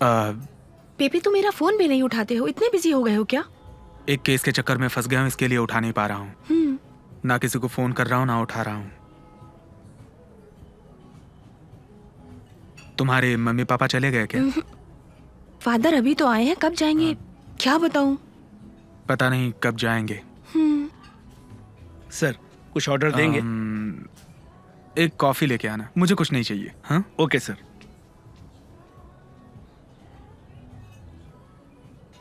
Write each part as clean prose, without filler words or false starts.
पेपे, तुम मेरा फोन भी नहीं उठाते हो, इतने बिजी हो गए हो क्या? एक केस के चक्कर में फंस गया हूँ, इसके लिए उठा नहीं पा रहा हूँ। ना किसी को फोन कर रहा हूँ, ना उठा रहा हूँ। तुम्हारे मम्मी पापा चले गए क्या? फादर अभी तो आए हैं, कब जाएंगे क्या बताऊं? पता नहीं कब जाएंगे। सर, कुछ ऑर्डर देंगे? एक कॉफी लेके आना, मुझे कुछ नहीं चाहिए। हाँ, ओके सर।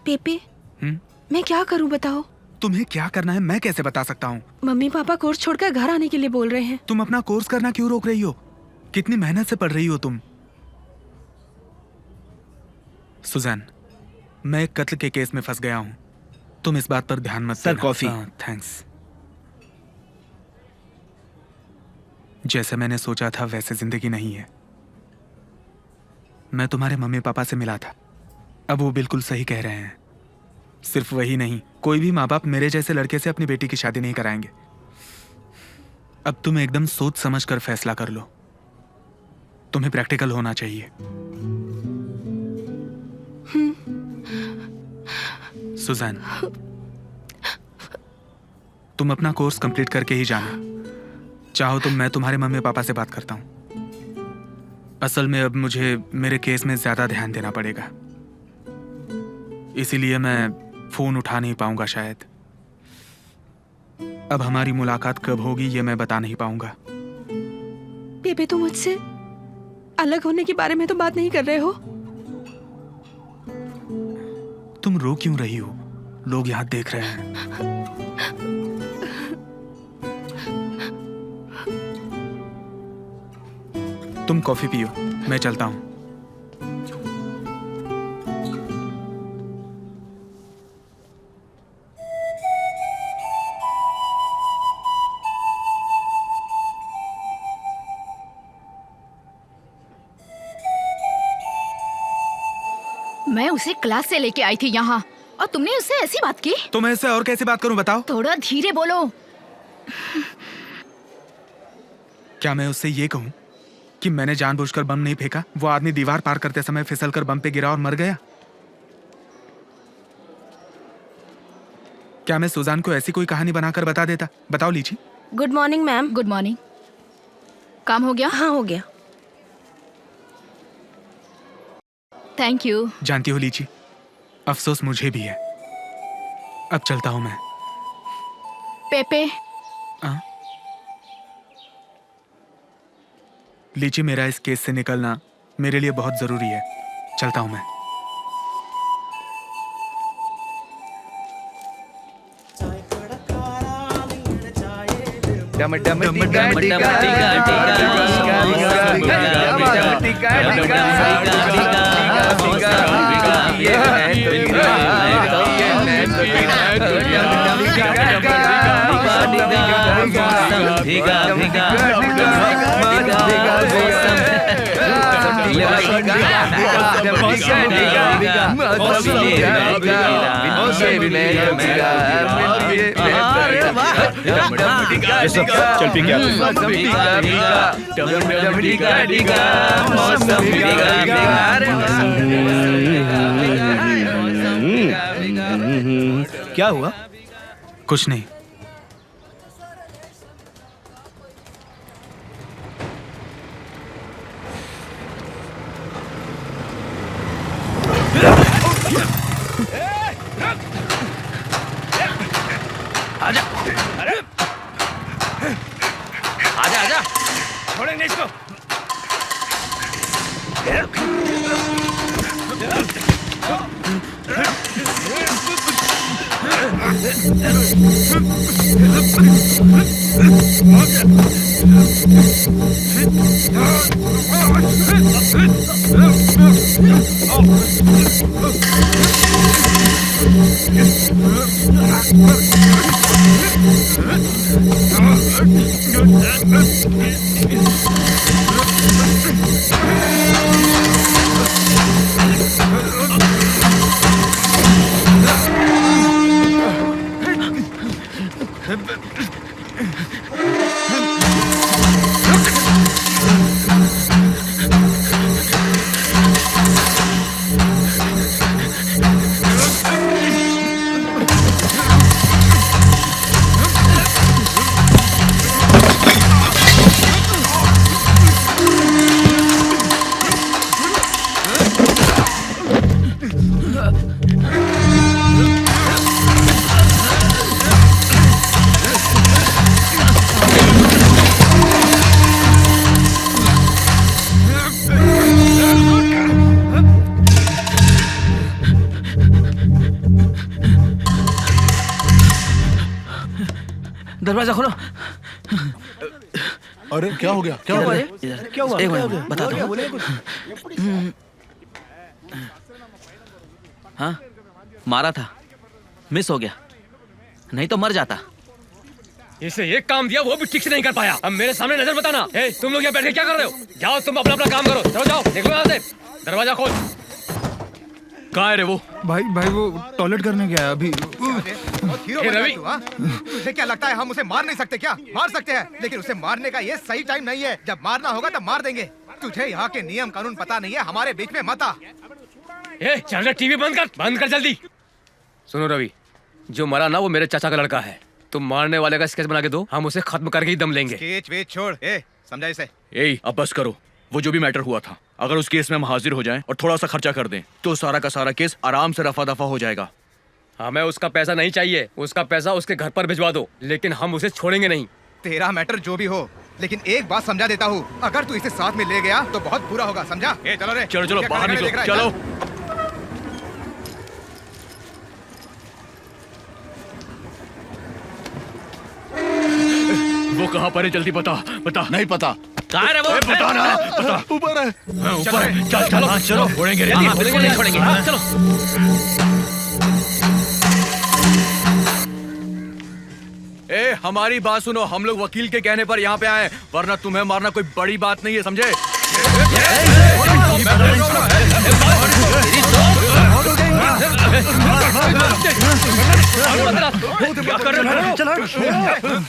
पेपे, मैं क्या करूं बताओ? तुम्हें क्या करना है मैं कैसे बता सकता हूँ? मम्मी पापा कोर्स छोड़कर घर आने के लिए बोल रहे हैं। तुम अपना कोर्स करना क्यों रोक रही हो? कितनी मेहनत से पढ़ रही हो तुम। सुजैन, मैं एक कत्ल के केस में फंस गया हूँ, तुम इस बात पर ध्यान मत सर, देना। कॉफी। थैंक्स। जैसे मैंने सोचा था वैसे जिंदगी नहीं है। मैं तुम्हारे मम्मी पापा से मिला था, अब वो बिल्कुल सही कह रहे हैं। सिर्फ वही नहीं, कोई भी माँ बाप मेरे जैसे लड़के से अपनी बेटी की शादी नहीं कराएंगे। अब तुम एकदम सोच समझ कर फैसला कर लो। तुम्हें प्रैक्टिकल होना चाहिए। सुजैन, तुम अपना कोर्स कंप्लीट करके ही जाना। चाहो तो मैं तुम्हारे मम्मी पापा से बात करता हूं। असल में अब मुझे मेरे केस में ज्यादा ध्यान देना पड़ेगा, इसीलिए मैं फोन उठा नहीं पाऊंगा शायद। अब हमारी मुलाकात कब होगी ये मैं बता नहीं पाऊंगा। पेपे, तुम मुझसे अलग होने के बारे में तो बात नहीं कर रहे हो? तुम रो क्यों रही हो? लोग यहाँ देख रहे हैं। तुम कॉफी पियो, मैं चलता हूं। मैं उसे क्लास से लेके आई थी यहाँ और तुमने उससे ऐसी बात की? तो मैं इससे और कैसे बात करूं बताओ? थोड़ा धीरे बोलो। क्या मैं उससे ये कहूं कि मैंने जानबूझकर बम नहीं फेंका? वो आदमी दीवार पार करते समय फिसलकर बम पे गिरा और मर गया। क्या मैं सुजान को ऐसी कोई कहानी बनाकर बता देता? बताओ लीची। Good morning ma'am. Good morning. काम हो गया? हाँ, हो गया। Thank you. जानती हो लीची, अफसोस मुझे भी है। अब चलता हूं मैं। पेपे। लीची, मेरा इस केस से निकलना मेरे लिए बहुत जरूरी है। चलता हूं मैं। डम डम टिका टिका चल पी क्या? क्या हुआ? कुछ नहीं। आजा, अरे आजा आजा, छोड़ेंगे इसको। दरवाजा खोलो। अरे क्या हो गया? क्या हो गया? इधर क्या हुआ? एक मिनट बता दो। हाँ, मारा था, मिस हो गया, नहीं तो मर जाता। इसे एक काम दिया वो भी ठीक से नहीं कर पाया। अब मेरे सामने नजर बताना। ए, तुम लोग यहाँ बैठ के क्या कर रहे हो? जाओ तुम अपना अपना काम करो। चलो जाओ, देखो यहाँ से। दरवाजा खोल। कहाँ है रे वो? भाई वो टॉयलेट करने गया है अभी। ए, रवि, तुझे क्या लगता है हम उसे मार नहीं सकते क्या? मार सकते हैं, लेकिन उसे मारने का ये सही टाइम नहीं है। जब मारना होगा तब मार देंगे। तुझे यहाँ के नियम कानून पता नहीं है, हमारे बीच में मत आ। ए, चल टीवी बंद कर जल्दी। सुनो रवि, जो मरा ना वो मेरे चाचा का लड़का है। तुम मारने वाले का स्केच बना के दो, हम उसे खत्म करके ही दम लेंगे। केच वेच छोड़, ए समझा इसे। ए, अब बस करो। वो जो भी मैटर हुआ था, अगर उस केस में हम हाजिर हो जाएं और थोड़ा सा खर्चा कर दें तो सारा का सारा केस आराम से रफा दफा हो जाएगा। हमें उसका पैसा नहीं चाहिए, उसका पैसा उसके घर पर भिजवा दो, लेकिन हम उसे छोड़ेंगे नहीं। तेरा मैटर जो भी हो, लेकिन एक बात समझा देता हूँ, अगर तू इसे साथ में ले गया तो बहुत बुरा होगा, समझा? ए चलो रे, चलो क्या बाहर करने देख निकलो, रहा है? चलो। वो कहाँ पर है? जल्दी बता। नहीं पता। कहाँ है वो? बता ना, बता। ऊपर है। ऊपर है। चलो छोड़ेंगे रे। नहीं छोड़ेंगे। हाँ, चलो। ए, हमारी बात सुनो। हम लोग वकील के कहने पर यहाँ पे आए, वरना तुम्हें मारना कोई बड़ी बात नहीं है, समझे? क्या कर रहे हो?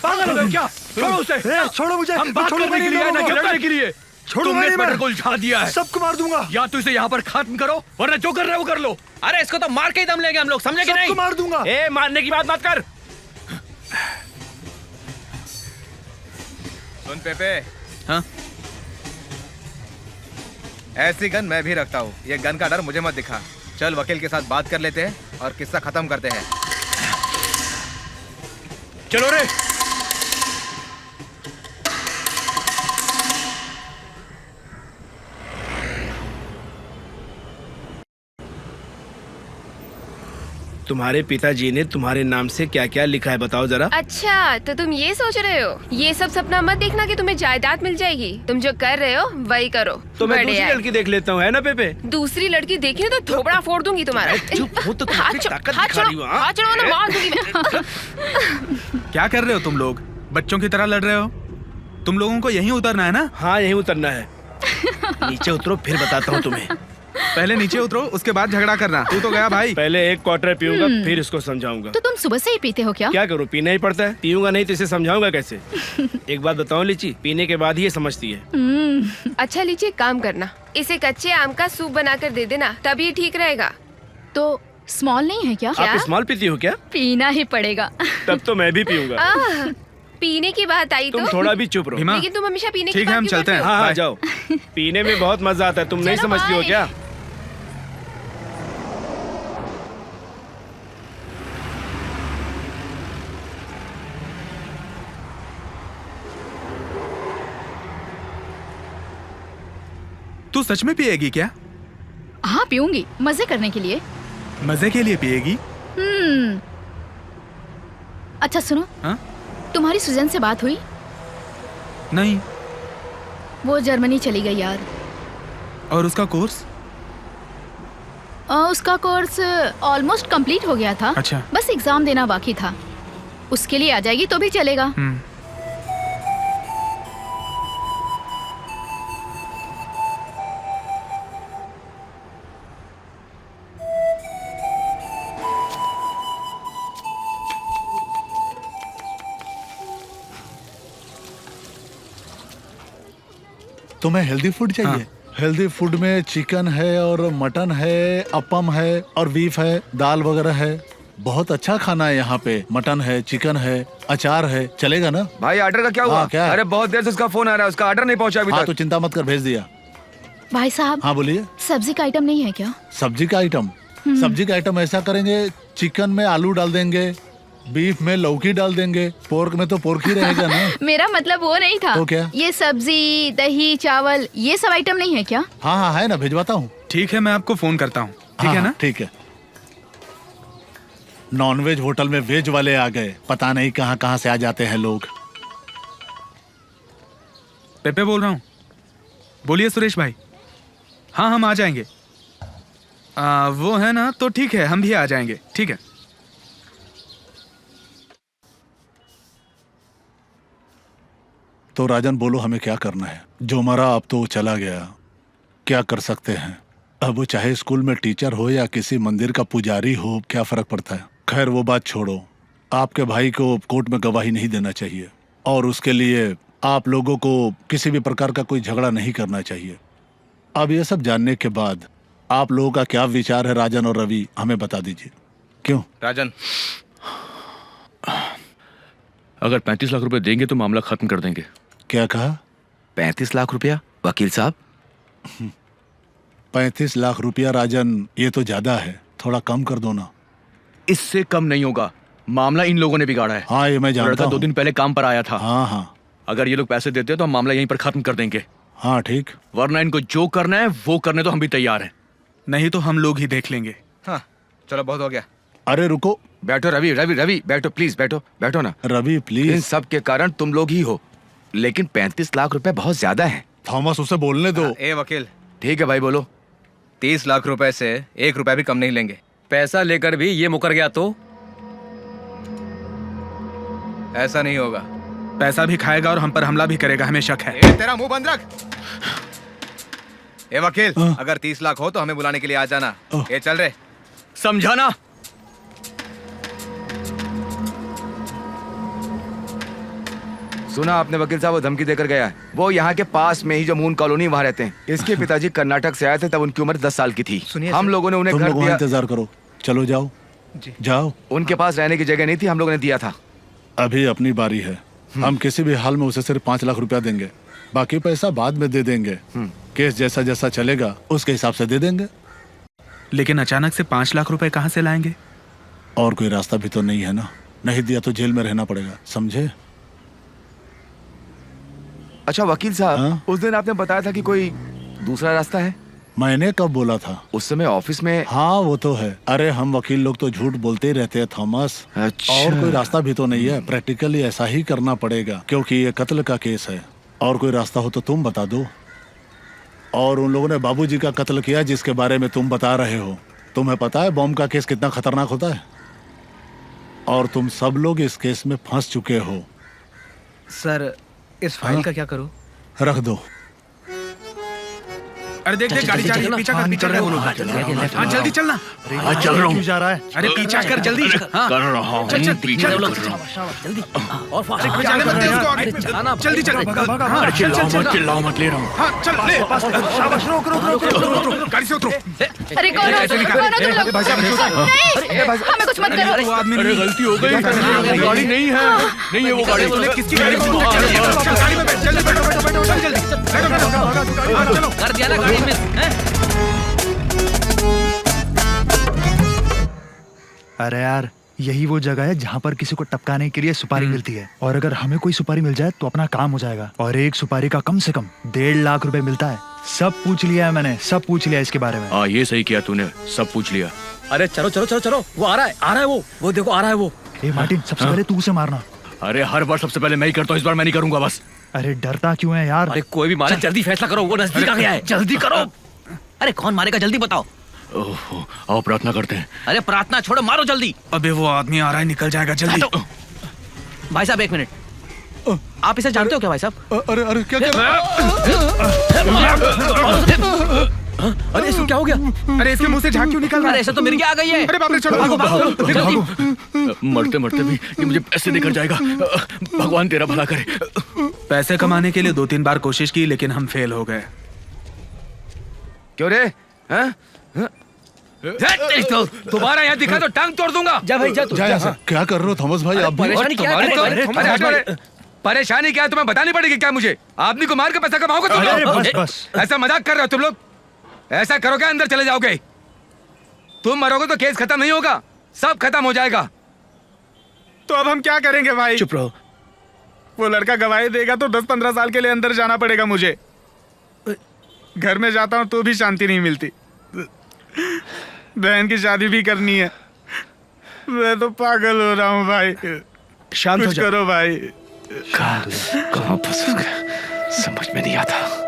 पागल हो क्या? छोड़ो उसे। छोड़ो मुझे। हम बात करने के लिए आए, ना कि लड़ने के लिए। तुमने इस मैटर को उलझा दिया है। सबको मार दूंगा। या तो इसे यहाँ पर खत्म करो, वरना जो कर रहे हो वो कर लो। अरे इसको तो मार के ही दम लेंगे हम लोग, समझे कि नहीं? सबको मार दूंगा। ए, मारने की बात मत कर। सुन पेपे, हाँ? ऐसी गन मैं भी रखता हूँ। ये गन का डर मुझे मत दिखा। चल वकील के साथ बात कर लेते हैं और किस्सा खत्म करते हैं। चलो रे। तुम्हारे पिताजी ने तुम्हारे नाम से क्या क्या लिखा है बताओ जरा। अच्छा, तो तुम ये सोच रहे हो? ये सब सपना मत देखना कि तुम्हें जायदाद मिल जाएगी। तुम जो कर रहे हो वही करो। तो मैं बढ़िया दूसरी है। लड़की देख लेता हूँ, है ना पेपे? दूसरी लड़की देखी तो थोबड़ा फोड़ दूंगी तुम्हारा। चुप हो तो तुम हाथ अपनी छोड़ो, ताकत हाथ दिखा रही छोड़ो, हो, हाँ? हाथ छोड़ो ना मार दूंगी मैं। क्या कर रहे हो तुम लोग? बच्चों की तरह लड़ रहे हो? तुम लोगों को यहीं उतरना है ना? हाँ, यहीं उतरना है। नीचे उतरो फिर बताता हूँ तुम्हें। पहले नीचे उतरो, उसके बाद झगड़ा करना। तू तो गया भाई। पहले एक क्वार्टर पीऊंगा फिर इसको समझाऊंगा। तो तुम सुबह से ही पीते हो क्या? क्या करूँ, पीना ही पड़ता है। पीऊंगा नहीं तो इसे समझाऊंगा कैसे? एक बात बताओ लीची, पीने के बाद ही ये समझती है। अच्छा लीची, एक काम करना, इसे कच्चे आम का सूप बनाकर दे देना, तभी ठीक रहेगा। तो स्मॉल नहीं है क्या? आप स्मॉल पीती हो क्या? पीना ही पड़ेगा। तब तो मैं भी पीऊंगा। पीने की बात आई तुम तो थोड़ा भी चुप रहो। लेकिन तुम हमेशा पीने की ठीक है, बात हम क्यों चलते हैं। करते हो? हाँ हाँ बाय। जाओ। पीने में बहुत मजा आता है, तुम नहीं चलो, समझती हो बाय। क्या? तू सच में पिएगी क्या? हाँ पीऊंगी, मजे करने के लिए। मजे के लिए पिएगी? अच्छा सुनो, हाँ? तुम्हारी सुजन से बात हुई? नहीं। वो जर्मनी चली गई यार। और उसका कोर्स? उसका कोर्स ऑलमोस्ट कंप्लीट हो गया था। अच्छा। बस एग्जाम देना बाकी था। उसके लिए आ जाएगी तो भी चलेगा। तुम्हें हेल्दी फूड चाहिए? हाँ। हेल्दी फूड में चिकन है और मटन है, अपम है और बीफ है, दाल वगैरह है। बहुत अच्छा खाना है यहाँ पे। मटन है, चिकन है, अचार है, चलेगा ना? भाई ऑर्डर का क्या हुआ? क्या है? अरे बहुत देर से उसका फोन आ रहा है, उसका ऑर्डर नहीं पहुंचा अभी हाँ तक। तो चिंता मत कर, भेज दिया। भाई साहब, हाँ बोलिए। सब्जी का आइटम नहीं है क्या? सब्जी का आइटम? सब्जी का आइटम ऐसा करेंगे, चिकन में आलू डाल देंगे, बीफ में लौकी डाल देंगे, पोर्क में तो पोर्क ही रहेगा ना। मेरा मतलब वो नहीं था। तो क्या? ये सब्जी, दही, चावल, ये सब आइटम नहीं है क्या? हाँ हाँ है ना, भिजवाता हूँ। ठीक है, मैं आपको फोन करता हूँ। ठीक है ना? ठीक है। नॉनवेज होटल में वेज वाले आ गए, पता नहीं कहाँ कहाँ से आ जाते हैं लोग। पेपे बोल रहा हूँ। बोलिए सुरेश भाई। हाँ हम आ जाएंगे। वो है ना, तो ठीक है, हम भी आ जाएंगे। ठीक है। तो राजन बोलो हमें क्या करना है? जो मरा अब तो चला गया, क्या कर सकते हैं? अब वो चाहे स्कूल में टीचर हो या किसी मंदिर का पुजारी हो, क्या फर्क पड़ता है? खैर वो बात छोड़ो, आपके भाई को कोर्ट में गवाही नहीं देना चाहिए और उसके लिए आप लोगों को किसी भी प्रकार का कोई झगड़ा नहीं करना चाहिए। अब ये सब जानने के बाद आप लोगों का क्या विचार है राजन और रवि, हमें बता दीजिए। क्यों राजन, अगर 35 लाख रुपए देंगे तो मामला खत्म कर देंगे। क्या कहा? 35 लाख रुपया वकील साहब? 35 लाख रुपया राजन, ये तो ज्यादा है, थोड़ा कम कर दो ना। इससे कम नहीं होगा, मामला इन लोगों ने बिगाड़ा है। हाँ ये मैं जानता लड़का हूँ। 2 दिन पहले काम पर आया था। हाँ हाँ, अगर ये लोग पैसे देते तो हम मामला यहीं पर खत्म कर देंगे। हाँ ठीक। वरना इनको जो करना है वो करने तो हम भी तैयार हैं। नहीं तो हम लोग ही देख लेंगे। हाँ चलो, बहुत हो गया। अरे रुको, बैठो रवि, रवि रवि बैठो प्लीज, बैठो बैठो ना। Ravi in please. सब के कारण तुम लोग ही हो, लेकिन 35 लाख रुपए बहुत ज्यादा है। थॉमस उसे बोलने दो। ए वकील, ठीक है भाई बोलो। 30 लाख रुपए से 1 रुपया भी कम नहीं लेंगे। पैसा लेकर भी ये मुकर गया तो? ऐसा नहीं होगा। पैसा भी खाएगा और हम पर हमला भी करेगा, हमें शक है। तेरा मुंह बंद रख। ए वकील, अगर 30 लाख हो तो हमें बुलाने के लिए आ जाना। ये चल रहे, समझाना। सुना आपने वकील साहब, वो धमकी देकर गया है। वो यहाँ के पास में ही जो मून कॉलोनी वहाँ रहते हैं। इसके पिताजी कर्नाटक से आए थे, तब उनकी उम्र 10 साल की थी। हम लोगों ने उन्हें तुम घर लोग दिया। इंतजार करो, चलो जाओ जाओ। उनके पास रहने की जगह नहीं थी, हम लोगों ने दिया था। अभी अपनी बारी है, हम किसी भी हाल में उसे सिर्फ 5 लाख रुपया देंगे, बाकी पैसा बाद में दे देंगे। केस जैसा जैसा चलेगा उसके हिसाब से दे देंगे। लेकिन अचानक से 5 लाख रुपए कहाँ से लाएंगे? और कोई रास्ता भी तो नहीं है ना, नहीं दिया तो जेल में रहना पड़ेगा, समझे? अच्छा वकील साहब, हाँ? उस दिन आपने बताया था कि कोई दूसरा रास्ता है। मैंने कब बोला था? उस समय ऑफिस में। हाँ वो तो है। अरे हम वकील लोग तो झूठ बोलते ही रहते हैं थॉमस। अच्छा। और कोई रास्ता भी तो नहीं है, प्रैक्टिकली ऐसा ही करना पड़ेगा क्योंकि ये कत्ल का केस है। और कोई रास्ता हो तो तुम बता दो। और उन लोगों ने बाबूजी का कत्ल किया जिसके बारे में तुम बता रहे हो। तुम्हें पता है बॉम्ब का केस कितना खतरनाक होता है? और तुम सब लोग इस केस में फंस चुके हो। सर इस फाइल का क्या करूं? रख दो। अरे देख देख, गाड़ी जा रही है, पीछा कर, पीछा कर। हाँ जल्दी चलना। चल रहा हूँ। जा रहा है? अरे पीछा कर जल्दी। हाँ कर रहा हूँ। चल चल पीछे जल्दी। और जाने मत दे उसको आगे। जल्दी चल। हाँ चिल्लाओ मत, ले रहा हूँ। हाँ चल ले। शाबाश, रोक रोक रोक रोक रोक, गाड़ी से उतरो। अरे कौन हो तुम लोग? नहीं, हमें कुछ मत करो। वो आदमी अरे गलती हो गई, गाड़ी नहीं है, नहीं है वो गाड़ी। किसकी गाड़ी? चल गाड़ी में बैठ, जल्दी बैठो बैठो बैठो, चल जल्दी बैठो बैठो। चलो कर दिया ना गाड़ी में, हैं? अरे यार, यही वो जगह है जहाँ पर किसी को टपकाने के लिए सुपारी मिलती है। और अगर हमें कोई सुपारी मिल जाए तो अपना काम हो जाएगा। और एक सुपारी का कम से कम 1.5 लाख रुपए मिलता है। सब पूछ लिया है मैंने, सब पूछ लिया इसके बारे में। हाँ ये सही किया तूने, सब पूछ लिया। अरे चलो चलो चलो चलो, वो आ रहा है वो देखो आ रहा है वो। ए मार्टिन, सबसे पहले तू उसे मारना। अरे हर बार सबसे पहले मैं ही करता हूँ, इस बार मैं नहीं करूंगा बस। अरे डरता क्यों है यार? अरे कोई भी मारे, जल्दी फैसला करो, वो नजदीक आ गया है, जल्दी करो। अरे कौन मारेगा, जल्दी बताओ। ओहो, आओ प्रार्थना करते हैं। अरे प्रार्थना छोड़ो, मारो जल्दी। अबे वो आदमी आ रहा है, निकल जाएगा जल्दी। भाई साहब 1 मिनट, आप इसे जानते हो क्या भाई साहब? अरे अरे क्या कर रहा है? अरे इसको क्या हो गया? अरे इसके मुंह से झाग क्यों निकल रहा है? अरे ऐसा तो मिर्गी आ गई है। अरे बाप रे, चलो भागो भागो जल्दी। मरते मरते भी ये मुझे पैसे देकर जाएगा। भगवान तेरा भला करे। पैसे कमाने के लिए 2-3 बार कोशिश की लेकिन हम फेल हो गए। क्यों रे? हैं? दोबारा यहाँ दिखा तो टांग तोड़ दूंगा। जा भाई जा तू। क्या कर रहे हो थॉमस भाई? आप भी परेशानी क्या है? परेशानी क्या है तुम्हें बतानी पड़ेगी क्या मुझे? आदमी को मार के पैसा कमाओगे तुम लोग? बस बस। ऐसा मजाक कर रहे हो तुम लोग? ऐसा करोगे अंदर चले जाओगे। तुम मरोगे तो केस खत्म नहीं होगा, सब खत्म हो जाएगा। तो अब हम क्या करेंगे भाई? चुप रहो। वो लड़का गवाही देगा तो 10-15 साल के लिए अंदर जाना पड़ेगा मुझे। घर में जाता हूँ तो भी शांति नहीं मिलती। बहन की शादी भी करनी है। मैं तो पागल हो रहा हूँ भाई। शांत हो कुछ जा। करो भाई। कहाँ फंस गया समझ में नहीं आता।